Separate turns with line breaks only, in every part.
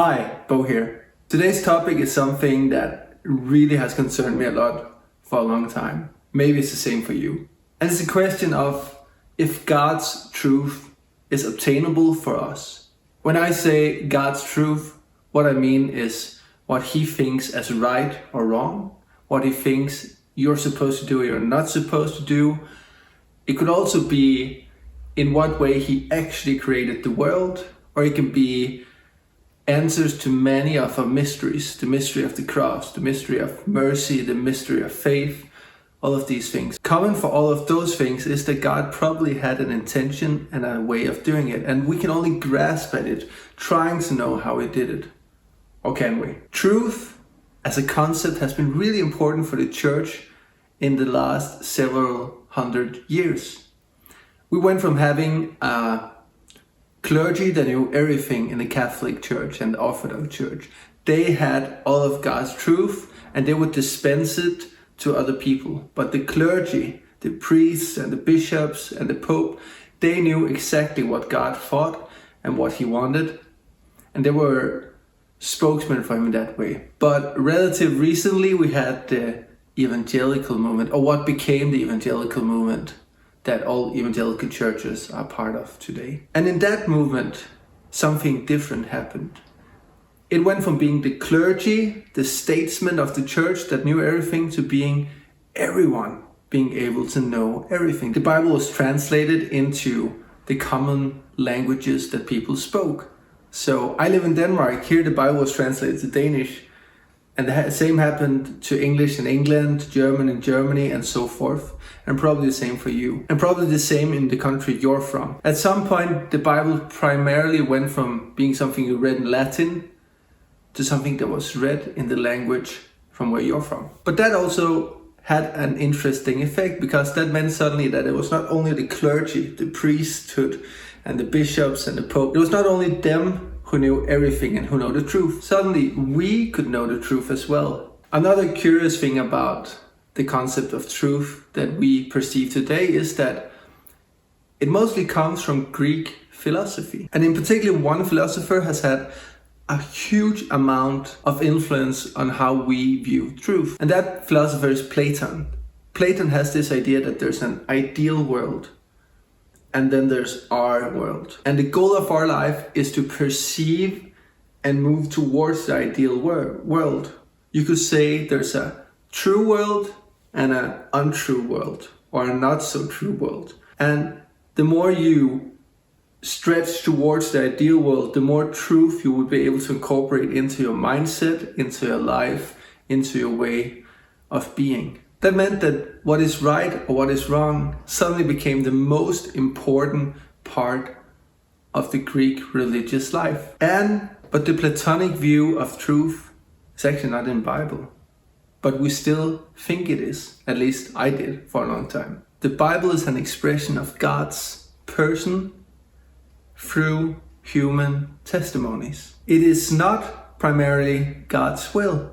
Hi, Bo here. Today's topic is something that really has concerned me a lot for a long time. Maybe it's the same for you. And it's a question of if God's truth is obtainable for us. When I say God's truth, what I mean is what He thinks as right or wrong, what He thinks you're supposed to do or you're not supposed to do. It could also be in what way He actually created the world, or it can be answers to many of our mysteries, the mystery of the cross, the mystery of mercy, the mystery of faith, all of these things. Common for all of those things is that God probably had an intention and a way of doing it, and we can only grasp at it, trying to know how He did it. Or can we? Truth as a concept has been really important for the church in the last several hundred years. We went from having a clergy that knew everything in the Catholic Church and the Orthodox Church. They had all of God's truth and they would dispense it to other people. But the clergy, the priests and the bishops and the Pope, they knew exactly what God thought and what He wanted. And they were spokesmen for Him in that way. But relative recently we had the evangelical movement, or what became the evangelical movement, that all evangelical churches are part of today. And in that movement, something different happened. It went from being the clergy, the statesmen of the church that knew everything, to being everyone being able to know everything. The Bible was translated into the common languages that people spoke. So I live in Denmark. Here the Bible was translated to Danish. And the same happened to English in England, German in Germany, and so forth. And probably the same for you. And probably the same in the country you're from. At some point, the Bible primarily went from being something you read in Latin to something that was read in the language from where you're from. But that also had an interesting effect, because that meant suddenly that it was not only the clergy, the priesthood, and the bishops and the Pope. It was not only them who knew everything and who know the truth. Suddenly, we could know the truth as well. Another curious thing about the concept of truth that we perceive today is that it mostly comes from Greek philosophy. And in particular, one philosopher has had a huge amount of influence on how we view truth. And that philosopher is Plato. Plato has this idea that there's an ideal world, and then there's our world. And the goal of our life is to perceive and move towards the ideal world. You could say there's a true world and an untrue world, or a not so true world. And the more you stretch towards the ideal world, the more truth you will be able to incorporate into your mindset, into your life, into your way of being. That meant that what is right or what is wrong suddenly became the most important part of the Greek religious life. But the Platonic view of truth is actually not in the Bible. But we still think it is. At least I did for a long time. The Bible is an expression of God's person through human testimonies. It is not primarily God's will,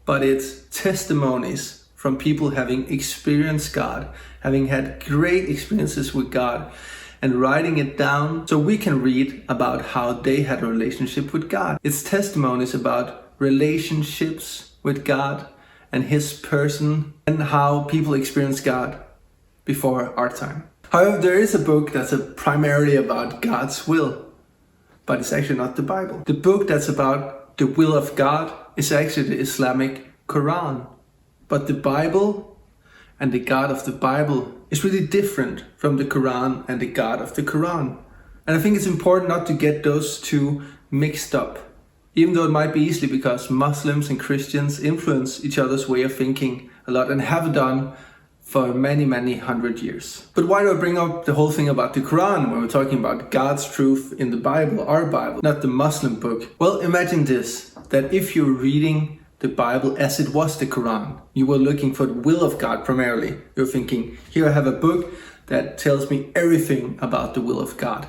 but it's testimonies from people having experienced God, having had great experiences with God, and writing it down so we can read about how they had a relationship with God. It's testimonies about relationships with God and His person, and how people experience God before our time. However, there is a book that's primarily about God's will, but it's actually not the Bible. The book that's about the will of God is actually the Islamic Quran. But the Bible and the God of the Bible is really different from the Quran and the God of the Quran. And I think it's important not to get those two mixed up, even though it might be easily, because Muslims and Christians influence each other's way of thinking a lot and have done for many, many hundred years. But why do I bring up the whole thing about the Quran when we're talking about God's truth in the Bible, our Bible, not the Muslim book? Well, imagine this, that if you're reading the Bible as it was the Quran, you were looking for the will of God primarily. You're thinking, here I have a book that tells me everything about the will of God.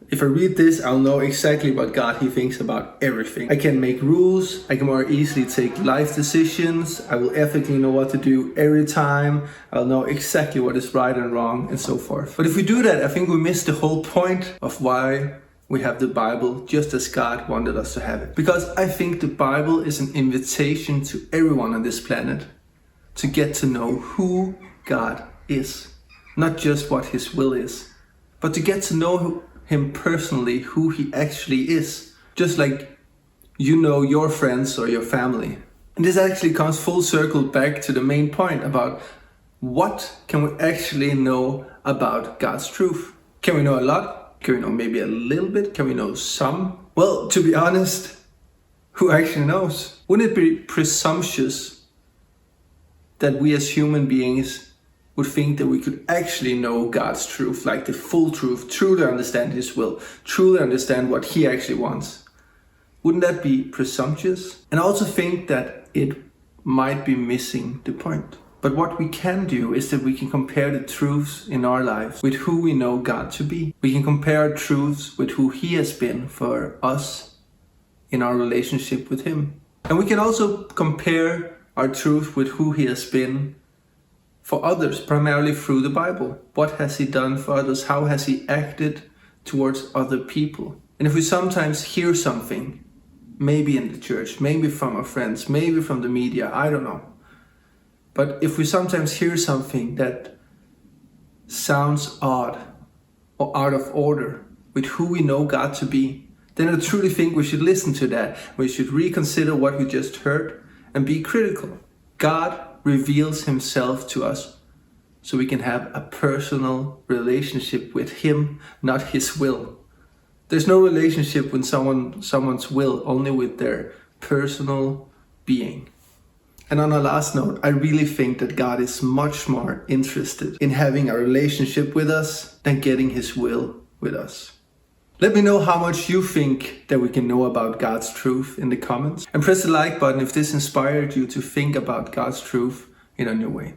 If I read this, I'll know exactly what God He thinks about everything. I can make rules, I can more easily take life decisions, I will ethically know what to do every time, I'll know exactly what is right and wrong, and so forth. But if we do that, I think we miss the whole point of why we have the Bible just as God wanted us to have it. Because I think the Bible is an invitation to everyone on this planet to get to know who God is. Not just what His will is, but to get to know Him personally, who He actually is. Just like you know your friends or your family. And this actually comes full circle back to the main point about what can we actually know about God's truth. Can we know a lot? Can we know maybe a little bit? Can we know some? Well, to be honest, who actually knows? Wouldn't it be presumptuous that we as human beings would think that we could actually know God's truth, like the full truth, truly understand His will, truly understand what He actually wants? Wouldn't that be presumptuous? And I also think that it might be missing the point. But what we can do is that we can compare the truths in our lives with who we know God to be. We can compare our truths with who He has been for us in our relationship with Him. And we can also compare our truth with who He has been for others, primarily through the Bible. What has He done for others? How has He acted towards other people? And if we sometimes hear something, maybe in the church, maybe from our friends, maybe from the media, I don't know. But if we sometimes hear something that sounds odd or out of order with who we know God to be, then I truly think we should listen to that. We should reconsider what we just heard and be critical. God reveals Himself to us so we can have a personal relationship with Him, not His will. There's no relationship with someone's will, only with their personal being. And on a last note, I really think that God is much more interested in having a relationship with us than getting His will with us. Let me know how much you think that we can know about God's truth in the comments. And press the like button if this inspired you to think about God's truth in a new way.